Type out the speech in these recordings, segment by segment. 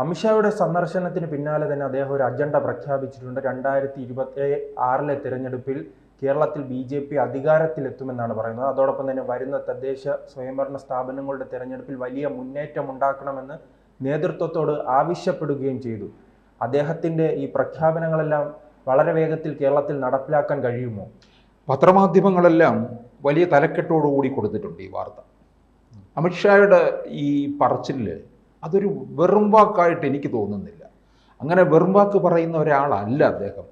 അമിത്ഷായുടെ സന്ദർശനത്തിന് പിന്നാലെ തന്നെ അദ്ദേഹം ഒരു അജണ്ട പ്രഖ്യാപിച്ചിട്ടുണ്ട്. 2026 തിരഞ്ഞെടുപ്പിൽ കേരളത്തിൽ BJP അധികാരത്തിലെത്തുമെന്നാണ് പറയുന്നത്. അതോടൊപ്പം തന്നെ വരുന്ന തദ്ദേശ സ്വയംഭരണ സ്ഥാപനങ്ങളുടെ തിരഞ്ഞെടുപ്പിൽ വലിയ മുന്നേറ്റം ഉണ്ടാക്കണമെന്ന് നേതൃത്വത്തോട് ആവശ്യപ്പെടുകയും ചെയ്തു. അദ്ദേഹത്തിൻ്റെ ഈ പ്രഖ്യാപനങ്ങളെല്ലാം വളരെ വേഗത്തിൽ കേരളത്തിൽ നടപ്പിലാക്കാൻ കഴിയുമോ? പത്രമാധ്യമങ്ങളെല്ലാം വലിയ തലക്കെട്ടോടുകൂടി കൊടുത്തിട്ടുണ്ട് ഈ വാർത്ത. അമിത്ഷായുടെ ഈ പറച്ചിൽ അതൊരു വെറും വാക്കായിട്ട് എനിക്ക് തോന്നുന്നില്ല. അങ്ങനെ വെറും വാക്ക് പറയുന്ന ഒരാളല്ല അദ്ദേഹം.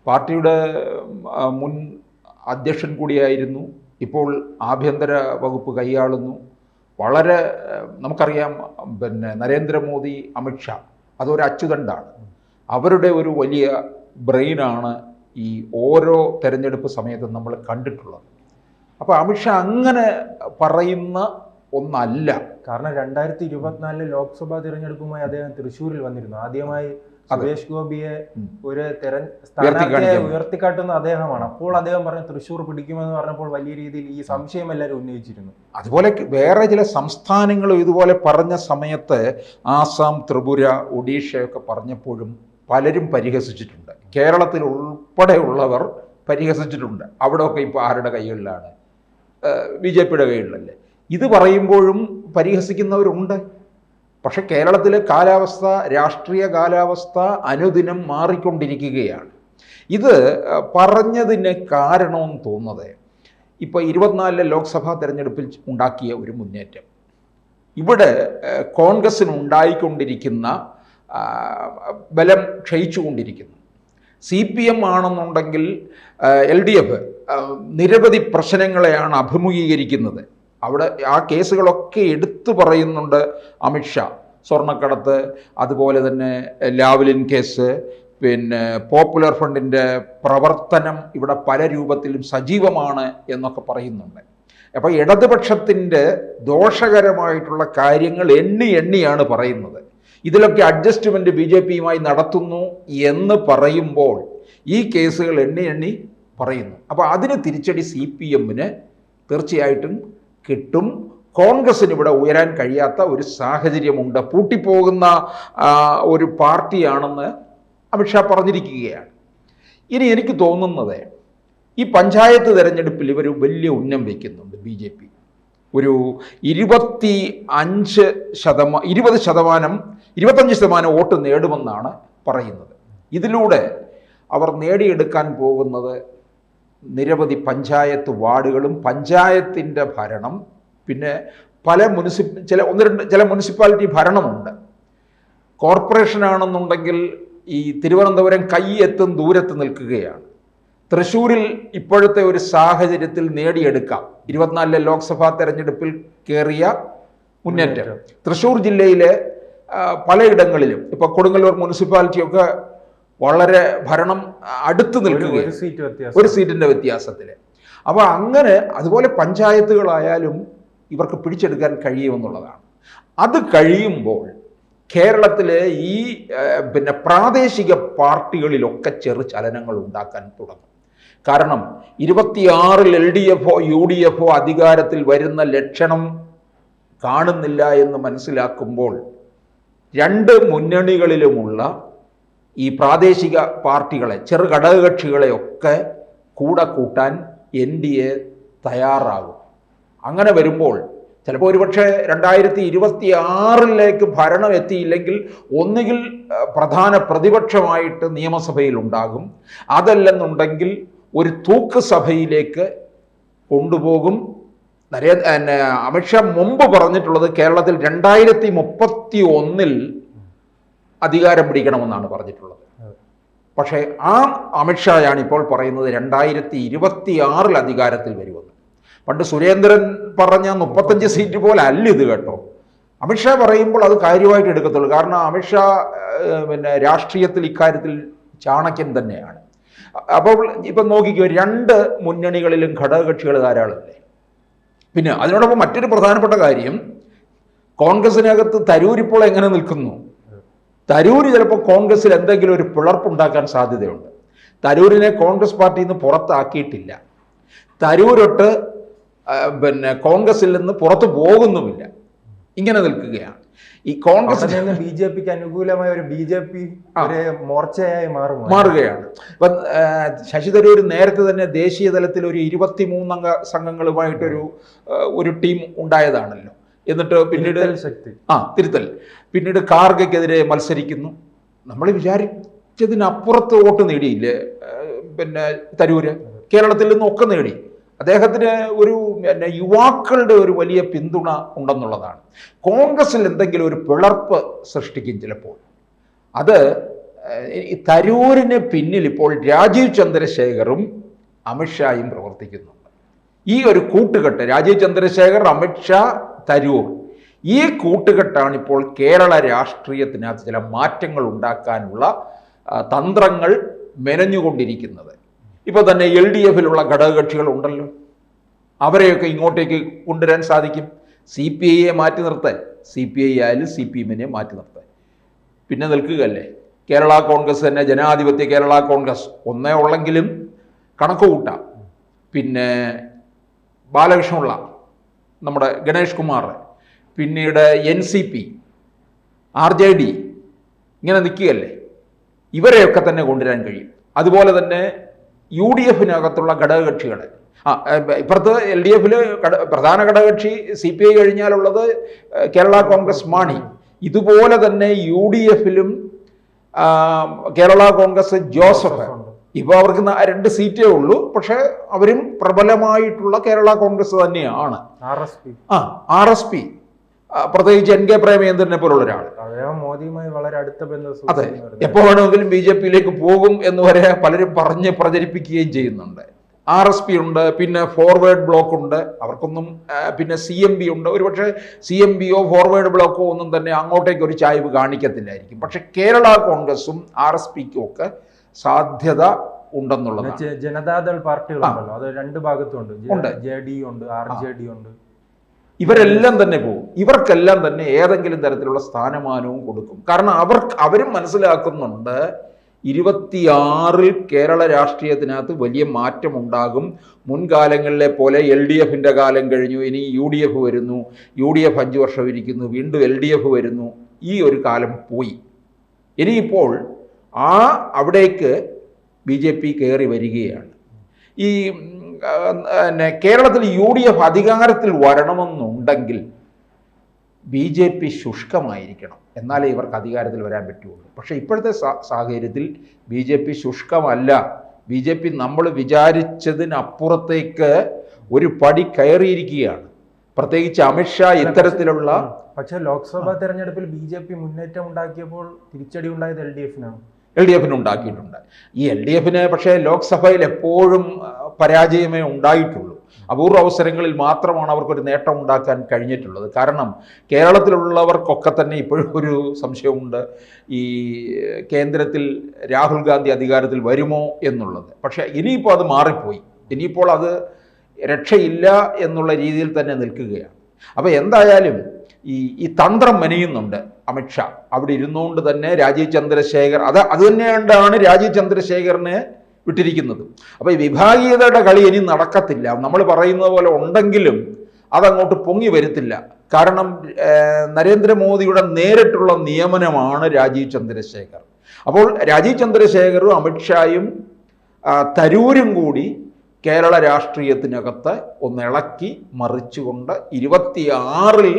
പാർട്ടിയുടെ മുൻ അധ്യക്ഷൻ കൂടിയായിരുന്നു, ഇപ്പോൾ ആഭ്യന്തര വകുപ്പ് കൈയാളുന്നു. വളരെ നമുക്കറിയാം, നരേന്ദ്രമോദി, അമിത്ഷാ അതൊരു അച്ചുതണ്ടാണ്. അവരുടെ ഒരു വലിയ ബ്രെയിനാണ് ഈ ഓരോ തെരഞ്ഞെടുപ്പ് സമയത്തും നമ്മൾ കണ്ടിട്ടുള്ളത്. അപ്പോൾ അമിത്ഷാ അങ്ങനെ പറയുന്ന ഒന്നല്ല. കാരണം 2024 ലോക്സഭാ തിരഞ്ഞെടുപ്പുമായി അദ്ദേഹം തൃശ്ശൂരിൽ വന്നിരുന്നു. ആദ്യമായി സുരേഷ് ഗോപിയെ ഒരു സ്ഥാനാർത്ഥിയെ ഉയർത്തിക്കാട്ടുന്ന അദ്ദേഹമാണ്. അപ്പോൾ അദ്ദേഹം പറഞ്ഞു തൃശ്ശൂർ പിടിക്കുമെന്ന് പറഞ്ഞപ്പോൾ വലിയ രീതിയിൽ ഈ സംശയം എല്ലാവരും ഉന്നയിച്ചിരുന്നു. അതുപോലെ വേറെ ചില സംസ്ഥാനങ്ങളും ഇതുപോലെ പറഞ്ഞ സമയത്ത് ആസാം, ത്രിപുര, ഒഡീഷയൊക്കെ പറഞ്ഞപ്പോഴും പലരും പരിഹസിച്ചിട്ടുണ്ട്. കേരളത്തിൽ ഉൾപ്പെടെയുള്ളവർ പരിഹസിച്ചിട്ടുണ്ട്. അവിടെയൊക്കെ ഇപ്പോൾ ആരുടെ കൈകളിലാണ്? BJPയുടെ കൈകളിലല്ലേ. ഇത് പറയുമ്പോഴും പരിഹസിക്കുന്നവരുണ്ട്. പക്ഷെ കേരളത്തിലെ കാലാവസ്ഥ, രാഷ്ട്രീയ കാലാവസ്ഥ അനുദിനം മാറിക്കൊണ്ടിരിക്കുകയാണ്. ഇത് പറഞ്ഞതിന് കാരണമെന്ന് തോന്നുന്നത് ഇപ്പോൾ 24 ലോക്സഭാ തെരഞ്ഞെടുപ്പിൽ ഉണ്ടാക്കിയ ഒരു മുന്നേറ്റം, ഇവിടെ കോൺഗ്രസ്സിന് ഉണ്ടായിക്കൊണ്ടിരിക്കുന്ന ബലം ക്ഷയിച്ചുകൊണ്ടിരിക്കുന്നു. CPM ആണെന്നുണ്ടെങ്കിൽ LDF നിരവധി പ്രശ്നങ്ങളെയാണ് അഭിമുഖീകരിക്കുന്നത്. അവിടെ ആ കേസുകളൊക്കെ എടുത്തു പറയുന്നുണ്ട് അമിത്ഷാ. സ്വർണ്ണക്കടത്ത്, അതുപോലെ തന്നെ ലാവ്ലിൻ കേസ്, പിന്നെ പോപ്പുലർ ഫ്രണ്ടിൻ്റെ പ്രവർത്തനം ഇവിടെ പല രൂപത്തിലും സജീവമാണ് എന്നൊക്കെ പറയുന്നുണ്ട്. അപ്പോൾ ഇടതുപക്ഷത്തിൻ്റെ ദോഷകരമായിട്ടുള്ള കാര്യങ്ങൾ എണ്ണിയാണ് പറയുന്നത്. ഇതിലൊക്കെ അഡ്ജസ്റ്റ്മെൻറ്റ് BJPയുമായി നടത്തുന്നു എന്ന് പറയുമ്പോൾ ഈ കേസുകൾ എണ്ണി പറയുന്നു. അപ്പോൾ അതിന് തിരിച്ചടി CPMന് തീർച്ചയായിട്ടും കിട്ടും. കോൺഗ്രസ്സിന് ഇവിടെ ഉയരാൻ കഴിയാത്ത ഒരു സാഹചര്യമുണ്ട്. പൂട്ടിപ്പോകുന്ന ഒരു പാർട്ടിയാണെന്ന് അമിത്ഷാ പറഞ്ഞിരിക്കുകയാണ്. ഇനി എനിക്ക് തോന്നുന്നത് ഈ പഞ്ചായത്ത് തിരഞ്ഞെടുപ്പിൽ ഇവർ വലിയ ഉന്നം വയ്ക്കുന്നുണ്ട്. BJP ഒരു 25% വോട്ട് നേടുമെന്നാണ് പറയുന്നത്. ഇതിലൂടെ അവർ നേടിയെടുക്കാൻ പോകുന്നത് നിരവധി പഞ്ചായത്ത് വാർഡുകളും പഞ്ചായത്തിൻ്റെ ഭരണം, പിന്നെ ചില മുനിസിപ്പാലിറ്റി ഭരണമുണ്ട്. കോർപ്പറേഷനാണെന്നുണ്ടെങ്കിൽ ഈ തിരുവനന്തപുരം കൈയെത്തും ദൂരത്ത് നിൽക്കുകയാണ്. തൃശ്ശൂരിൽ ഇപ്പോഴത്തെ ഒരു സാഹചര്യത്തിൽ നേടിയെടുക്കാം. 24 ലോക്സഭാ തെരഞ്ഞെടുപ്പിൽ കയറിയ മുന്നേറ്റം തൃശ്ശൂർ ജില്ലയിലെ പലയിടങ്ങളിലും, ഇപ്പോൾ കൊടുങ്ങല്ലൂർ മുനിസിപ്പാലിറ്റിയൊക്കെ വളരെ ഭരണം അടുത്ത് നിൽക്കുകയാണ്, ഒരു സീറ്റിൻ്റെ വ്യത്യാസത്തിൽ. അപ്പോൾ അങ്ങനെ അതുപോലെ പഞ്ചായത്തുകളായാലും ഇവർക്ക് പിടിച്ചെടുക്കാൻ കഴിയുമെന്നുള്ളതാണ്. അത് കഴിയുമ്പോൾ കേരളത്തിലെ ഈ പ്രാദേശിക പാർട്ടികളിലൊക്കെ ചെറു ചലനങ്ങൾ ഉണ്ടാക്കാൻ തുടങ്ങും. കാരണം 26 LDFോ UDFോ അധികാരത്തിൽ വരുന്ന ലക്ഷണം കാണുന്നില്ല എന്ന് മനസ്സിലാക്കുമ്പോൾ രണ്ട് മുന്നണികളിലുമുള്ള ഈ പ്രാദേശിക പാർട്ടികളെ, ചെറു ഘടകകക്ഷികളെയൊക്കെ കൂടെ കൂട്ടാൻ NDA തയ്യാറാകും. അങ്ങനെ വരുമ്പോൾ ചിലപ്പോൾ ഒരുപക്ഷെ 2026 ഭരണം എത്തിയില്ലെങ്കിൽ ഒന്നുകിൽ പ്രധാന പ്രതിപക്ഷമായിട്ട് നിയമസഭയിൽ ഉണ്ടാകും, അതല്ലെന്നുണ്ടെങ്കിൽ ഒരു തൂക്ക് സഭയിലേക്ക് കൊണ്ടുപോകും. അമിത്ഷാ മുമ്പ് പറഞ്ഞിട്ടുള്ളത് കേരളത്തിൽ 2031 അധികാരം പിടിക്കണമെന്നാണ് പറഞ്ഞിട്ടുള്ളത്. പക്ഷേ ആ അമിത്ഷായാണ് ഇപ്പോൾ പറയുന്നത് 2026 അധികാരത്തിൽ വരുമെന്ന്. പണ്ട് സുരേന്ദ്രൻ പറഞ്ഞ 35 സീറ്റ് പോലെ അല്ല ഇത് കേട്ടോ. അമിത്ഷാ പറയുമ്പോൾ അത് കാര്യമായിട്ട് എടുക്കത്തുള്ളൂ. കാരണം അമിത്ഷാ രാഷ്ട്രീയത്തിൽ ഇക്കാര്യത്തിൽ ചാണക്യൻ തന്നെയാണ്. അപ്പോൾ ഇപ്പം നോക്കിക്കോ, രണ്ട് മുന്നണികളിലും ഘടകകക്ഷികൾ ധാരാളമല്ലേ. പിന്നെ അതിനോടൊപ്പം മറ്റൊരു പ്രധാനപ്പെട്ട കാര്യം, കോൺഗ്രസിനകത്ത് തരൂർ ഇപ്പോൾ എങ്ങനെ നിൽക്കുന്നു? തരൂര് ചിലപ്പോൾ കോൺഗ്രസിൽ എന്തെങ്കിലും ഒരു പിളർപ്പുണ്ടാക്കാൻ സാധ്യതയുണ്ട്. തരൂരിനെ കോൺഗ്രസ് പാർട്ടിയിൽ നിന്ന് പുറത്താക്കിയിട്ടില്ല. തരൂരൊട്ട് കോൺഗ്രസിൽ നിന്ന് പുറത്തു പോകുന്നുമില്ല. ഇങ്ങനെ നിൽക്കുകയാണ്. ഈ കോൺഗ്രസ് BJPക്ക് അനുകൂലമായ ഒരു BJP ഒരു മോർച്ചയായി മാറുകയാണ്. ഇപ്പം ശശി തരൂർ നേരത്തെ തന്നെ ദേശീയ തലത്തിൽ ഒരു 23 അംഗ സംഘങ്ങളുമായിട്ടൊരു ടീം ഉണ്ടായതാണല്ലോ. എന്നിട്ട് പിന്നീട് തിരുത്തൽ പിന്നീട് ഖാർഗെക്കെതിരെ മത്സരിക്കുന്നു. നമ്മൾ വിചാരിച്ചതിനപ്പുറത്ത് വോട്ട് നേടിയില്ലേ പിന്നെ തരൂര്? കേരളത്തിൽ നിന്നൊക്കെ നേടി. അദ്ദേഹത്തിന് ഒരു യുവാക്കളുടെ ഒരു വലിയ പിന്തുണ ഉണ്ടെന്നുള്ളതാണ്. കോൺഗ്രസിൽ എന്തെങ്കിലും ഒരു പിളർപ്പ് സൃഷ്ടിക്കും ചിലപ്പോൾ. അത് തരൂരിന് പിന്നിൽ ഇപ്പോൾ രാജീവ് ചന്ദ്രശേഖറും അമിത്ഷായും പ്രവർത്തിക്കുന്നുണ്ട്. ഈ ഒരു കൂട്ടുകെട്ട് രാജീവ് ചന്ദ്രശേഖർ, അമിത്ഷാ, തരൂർ, ഈ കൂട്ടുകെട്ടാണ് ഇപ്പോൾ കേരള രാഷ്ട്രീയത്തിനകത്ത് ചില മാറ്റങ്ങൾ ഉണ്ടാക്കാനുള്ള തന്ത്രങ്ങൾ മെനഞ്ഞുകൊണ്ടിരിക്കുന്നത്. ഇപ്പോൾ തന്നെ LDFിലുള്ള ഘടകകക്ഷികൾ ഉണ്ടല്ലോ, അവരെയൊക്കെ ഇങ്ങോട്ടേക്ക് കൊണ്ടുവരാൻ സാധിക്കും. CPIയെ മാറ്റി നിർത്താൻ, CPI ആയാലും CPM-നെ മാറ്റി നിർത്താൻ പിന്നെ നിൽക്കുകയല്ലേ കേരള കോൺഗ്രസ് തന്നെ. ജനാധിപത്യ കേരള കോൺഗ്രസ് ഒന്നേ ഉള്ളെങ്കിലും കണക്ക് കൂട്ടാം. പിന്നെ ബാലകൃഷ്ണപിള്ള, നമ്മുടെ ഗണേഷ് കുമാർ, പിന്നീട് NCP, RJD, ഇങ്ങനെ നിൽക്കുകയല്ലേ. ഇവരെയൊക്കെ തന്നെ കൊണ്ടുവരാൻ കഴിയും. അതുപോലെ തന്നെ UDFിനകത്തുള്ള ഘടകകക്ഷികൾ, ഇപ്പുറത്ത് LDFിൽ പ്രധാന ഘടകകക്ഷി CPI കഴിഞ്ഞാലുള്ളത് കേരള കോൺഗ്രസ് മാണി. ഇതുപോലെ തന്നെ UDFിലും കേരള കോൺഗ്രസ് ജോസഫ്. ഇപ്പോൾ അവർക്ക് 2 സീറ്റേ ഉള്ളൂ. പക്ഷെ അവരും പ്രബലമായിട്ടുള്ള കേരള കോൺഗ്രസ് തന്നെയാണ്. RSP പ്രത്യേകിച്ച് NK പ്രേമചന്ദ്രനെ പോലുള്ള ഒരാൾ. മോദിയുമായി വളരെ അടുത്ത ബന്ധം. അതെ, എപ്പോൾ വേണമെങ്കിലും BJPയിലേക്ക് പോകും എന്ന് വരെ പലരും പറഞ്ഞ് പ്രചരിപ്പിക്കുകയും ചെയ്യുന്നുണ്ട്. RSP ഉണ്ട്, പിന്നെ ഫോർവേഡ് ബ്ലോക്ക് ഉണ്ട്. അവർക്കൊന്നും പിന്നെ CMB ഉണ്ട്. ഒരുപക്ഷെ CMBയോ ഫോർവേഡ് ബ്ലോക്കോ ഒന്നും തന്നെ അങ്ങോട്ടേക്ക് ഒരു ചായ്വ് കാണിക്കത്തില്ലായിരിക്കും. പക്ഷെ കേരള കോൺഗ്രസും RSPക്കും ഒക്കെ സാധ്യത ഉണ്ടെന്നുള്ളത്. ജനതാദൾ പാർട്ടികളുണ്ടല്ലോ, അത് 2 ഭാഗത്തുണ്ട്. JD ഉണ്ട്, RJD ഉണ്ട്. ഇവരെല്ലാം തന്നെ പോകും. ഇവർക്കെല്ലാം തന്നെ ഏതെങ്കിലും തരത്തിലുള്ള സ്ഥാനമാനവും കൊടുക്കും. കാരണം അവരും മനസ്സിലാക്കുന്നുണ്ട് 26-ൽ കേരള രാഷ്ട്രീയത്തിനകത്ത് വലിയ മാറ്റമുണ്ടാകും. മുൻകാലങ്ങളിലെ പോലെ LDFിൻ്റെ കാലം കഴിഞ്ഞു, ഇനി UDF വരുന്നു, UDF 5 വർഷം ഇരിക്കുന്നു, വീണ്ടും LDF വരുന്നു. ഈ ഒരു കാലം പോയി. ഇനിയിപ്പോൾ അവിടേക്ക് BJP കയറി വരികയാണ്. ഈ കേരളത്തിൽ UDF അധികാരത്തിൽ വരണമെന്നുണ്ടെങ്കിൽ BJP ശുഷ്കമായിരിക്കണം, എന്നാലേ ഇവർക്ക് അധികാരത്തിൽ വരാൻ പറ്റുള്ളൂ. പക്ഷേ ഇപ്പോഴത്തെ സാഹചര്യത്തിൽ BJP ശുഷ്കമല്ല. BJP നമ്മൾ വിചാരിച്ചതിനപ്പുറത്തേക്ക് ഒരു പടി കയറിയിരിക്കുകയാണ്. പ്രത്യേകിച്ച് അമിത്ഷാ ഇത്തരത്തിലുള്ള. പക്ഷേ ലോക്സഭാ തെരഞ്ഞെടുപ്പിൽ BJP മുന്നേറ്റം ഉണ്ടാക്കിയപ്പോൾ തിരിച്ചടി ഉണ്ടായത് LDFിന് ഉണ്ടാക്കിയിട്ടുണ്ട്. ഈ LDFിന് പക്ഷേ ലോക്സഭയിൽ എപ്പോഴും പരാജയമേ ഉണ്ടായിട്ടുള്ളൂ. അപൂർവ അവസരങ്ങളിൽ മാത്രമാണ് അവർക്കൊരു നേട്ടം ഉണ്ടാക്കാൻ കഴിഞ്ഞിട്ടുള്ളത്. കാരണം കേരളത്തിലുള്ളവർക്കൊക്കെ തന്നെ ഇപ്പോഴും ഒരു സംശയമുണ്ട്, ഈ കേന്ദ്രത്തിൽ രാഹുൽ ഗാന്ധി അധികാരത്തിൽ വരുമോ എന്നുള്ളത്. പക്ഷേ ഇനിയിപ്പോൾ അത് മാറിപ്പോയി. ഇനിയിപ്പോൾ അത് രക്ഷയില്ല എന്നുള്ള രീതിയിൽ തന്നെ നിൽക്കുകയാണ്. അപ്പോൾ എന്തായാലും ഈ തന്ത്രം മെനയുന്നുണ്ട് അമിത്ഷാ. അവിടെ ഇരുന്നുകൊണ്ട് തന്നെ രാജീവ് ചന്ദ്രശേഖർ അത് തന്നെയാണ് രാജീവ് ചന്ദ്രശേഖറിനെ വിട്ടിരിക്കുന്നത്. അപ്പോൾ ഈ വിഭാഗീയതയുടെ കളി ഇനി നടക്കത്തില്ല. നമ്മൾ പറയുന്നത് പോലെ ഉണ്ടെങ്കിലും അതങ്ങോട്ട് പൊങ്ങി വരത്തില്ല. കാരണം നരേന്ദ്രമോദിയുടെ നേരിട്ടുള്ള നിയമനമാണ് രാജീവ് ചന്ദ്രശേഖർ. അപ്പോൾ രാജീവ് ചന്ദ്രശേഖറും അമിത്ഷായും തരൂരും കൂടി കേരള രാഷ്ട്രീയത്തിനകത്ത് ഒന്നിളക്കി മറിച്ചുകൊണ്ട് 26-ൽ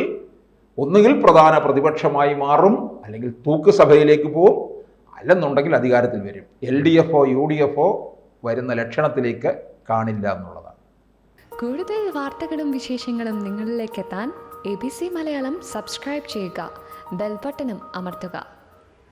ഒന്നുകിൽ പ്രധാന പ്രതിപക്ഷമായി മാറും, അല്ലെങ്കിൽ തൂക്ക് സഭയിലേക്ക് പോകും, അല്ലെന്നുണ്ടെങ്കിൽ അധികാരത്തിൽ വരും. LDFോ UDFോ വരുന്ന ലക്ഷണത്തിലേക്ക് കാണില്ല എന്നുള്ളതാണ്. കൂടുതൽ വാർത്തകളും വിശേഷങ്ങളും നിങ്ങളിലേക്ക് എത്താൻ ABC മലയാളം സബ്സ്ക്രൈബ് ചെയ്യുക, ബെൽ ബട്ടണും അമർത്തുക.